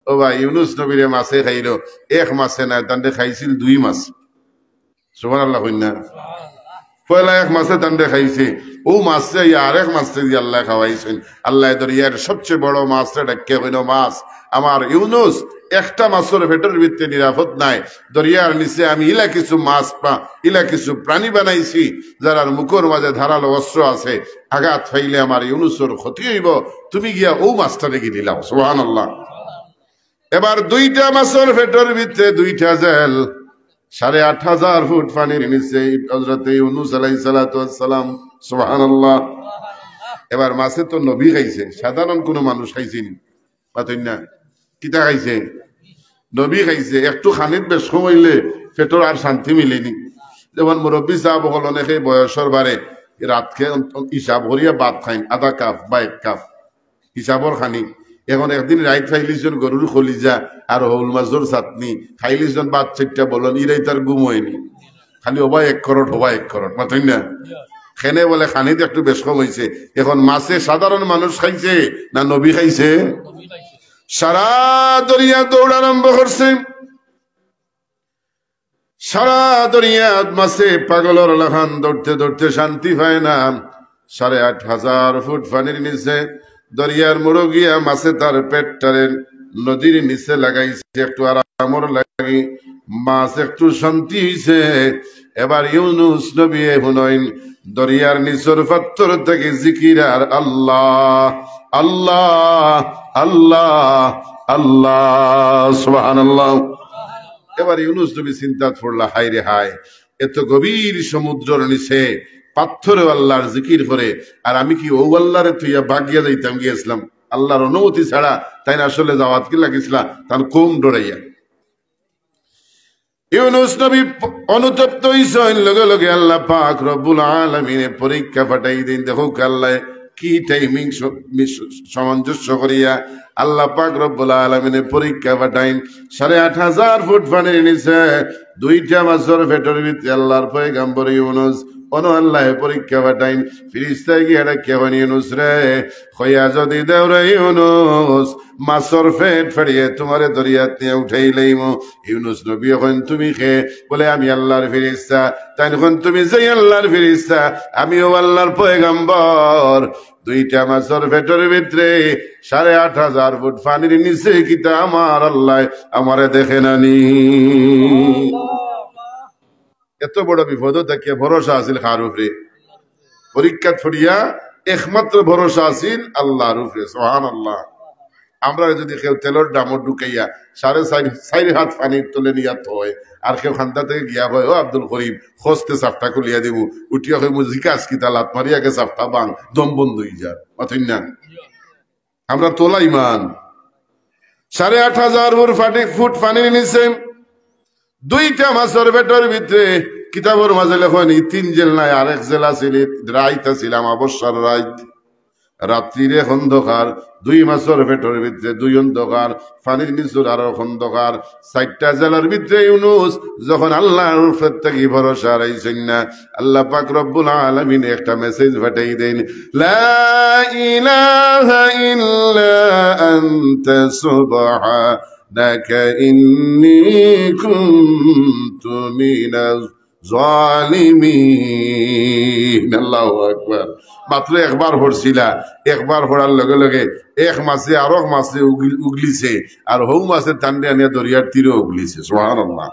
ও ভাই ইউনুস নবীরে মাছে খাইলো, এক মাছে না তান্ডে খাইছিল 2 মাছ। সুবহানাল্লাহ কইনা। পয়লা এক মাছে তান্ডে খাইছে, ও মাছে আরেক মাছে দিয়ে আল্লাহ খাওয়াইছেন। আল্লাহ দরিয়ার সবচেয়ে বড় মাছটা ডাকে কইনো, মাছ আমার ইউনুস, একটা মাছের ভেতর ভিতরে নিরাপদ নাই। দরিয়ার নিচে আমি ইলা কিছু মাছ ইলা কিছু প্রাণী বানাইছি যার মুখের মাঝে ধারালো অস্ত্র আছে, আঘাত ফাইলে আমার ইউনুসের ক্ষতি হইব, তুমি গিয়া ও মাছটা রেখে দিলাম। সুবহানাল্লাহ। এবার 2টা মাছের ভেতর ভিতরে 2টা জেল, 8,500 ফুট পানির নিচে হযরত ইউনুস আলাইহিস সালাতু ওয়াস সালাম। সুবহানাল্লাহ। এবার মাছে তো নবী খাইছে, সাধারণ কোনো মানুষ খাইছেনি, পাতই না কিতা খাইছে, নবী খাইছে। একটু খানিত বেশ হইলে পেটর আর শান্তি মিলেনি। যেমন মুরব্বী সাহেব হল অনেকে বয়সের বারে রাতকে হিসাব করিয়া ভাত খাইন, আধা কাপ বা 1 কাপ হিসাবর খানি। এখন একদিন রাইত খাইলিজন গরুর খলিজা আর হৌল মাছর চাটনি খাইলিজন, বাদ 4টা বলন, ইরাই তার ঘুম হয়নি, খালি হবা 1 করোট হবা 1 করোট, মাতই না। খেনে বলে খানিতে একটু বেশ কম হয়েছে। এখন মাছে সাধারণ মানুষ খাইছে না নবী খাইছে? সারা দরিয়া দৌড় আরম্ভ করছে, সারা দরিয়া মাছে পাগলর লাখান দৌড়তে দৌড়তে শান্তি পায় না। 8,500 ফুট পানির নিচে দরিয়ার মোড়ো গিয়া মাছে তার পেটটারে নদীর নিচে লাগাইছে, একটু আরামর লাগি, মাছ একটু শান্তি হইছে। এবার ইউনুস নবী হুনাইন দরিয়ার নিচের পাত্তর থেকে জিকির আর আল্লাহ আল্লাহ আল্লাহ আল্লাহ, সুবহানাল্লাহ। এবার ইউনুস নবী চিন্তা করলা, হায় রে হায়, এত গভীর সমুদ্রের নিচে পাথরে আল্লাহর জিকির করে, আর আমি কি ও আল্লাহরে তুইয়া ভাগিয়া যাইতাম গিয়েছিলাম আল্লাহর অনুমতি ছাড়া, তাই না? আসলে যাওয়াত কি লাগিছিলাম তার কম ডরাইয়া। ইউনুস নবী অনুতপ্ত হইছেন, লগে লগে আল্লাহ পাক রব্বুল আলামিনের পরীক্ষা পাঠাই দিন। দেখো আল্লাহ কি টাইমিং সামঞ্জস্য করিয়া আল্লাহ পাক রব্বুল আলামিনের পরীক্ষা পাঠাইন। 8,500 ফুট পানির নিচে 2টা মাছের ভেতর ভিতরে আল্লাহর পয়গম্বর ইউনুস আল্লাহ পরীক্ষা পাঠাইন। ফিরিস্তায় গিয়ে ডাকিয়া কইন, ইউনুস রে, কইয়া যদি দেও রে ইউনুস, মাছর পেট ফাড়িয়ে তোমারে দরিয়াত নিয়ে উঠাই লইম। ইউনুস নবী এখন তুমি খে বলে, আমি আল্লাহর ফিরিস্তা। তাই এখন তুমি যে আল্লাহর ফিরিস্তা, আমিও আল্লাহর পয়গম্বর। 2টা মাছের পেটের ভিতরে 8,500 ফুট পানির নিচে কিতা আমার আল্লাহ আমারে দেখে নানি। এত বড় বিপদ থাকে ভরসা আছিল কার উপরে? পরীক্ষা ছড়িয়া একমাত্র ভরসা আছিল আল্লাহর উপরে। সুবহানাল্লাহ। আমরা যদি কেউ তেলের ডামর ঢুকাইয়া 4.5 হাত পানির তলে নিয়া হয়, আর কেউ খান্দা থেকে গিয়া হয়, ও আব্দুল করিম খসতে চাপটা খুলিয়া দিব, উঠিয়া হয় মুজিকাজ কিতা লাত মারিয়াকে চাপটা বাং, দম বন্ধ হয়ে যায়, অথই না? আমরা তোলা ইমান। 8,500 ফুট পানির নিচে 2টা মাছের পেটের ভিতরে কিতাবের মাঝে লেখনি 3 জেল নাই, আরেক জেল আছিল, রাইত আছিল অমাবস্যার রাইত, রাত্রিরে অন্ধকার। 2 মাছের পেটের ভিতরে 2 অন্ধকার, পানির নিচুর আরো অন্ধকার। 4টা জেলার ভিতরে ইউনুস যখন আল্লাহর উপর থেকে ভরসা রাইছেন না, আল্লাহ পাক রব্বুল আলামিন একটা মেসেজ পাঠাই দেন, লা ইলাহা ইল্লা আনতা সুবহানাকা ইন্নী কুনতু মিনাজ জালিমিন। আল্লাহু আকবার। মাত্র একবার পড়ছিলা, একবার পড়ার লগে লগে এক মাছে আরো মাছে উগলিছে, আর হৌ মাছের টান্ডে আনিয়া দরিয়ার তীরে উগলিছে। সুবহানাল্লাহ।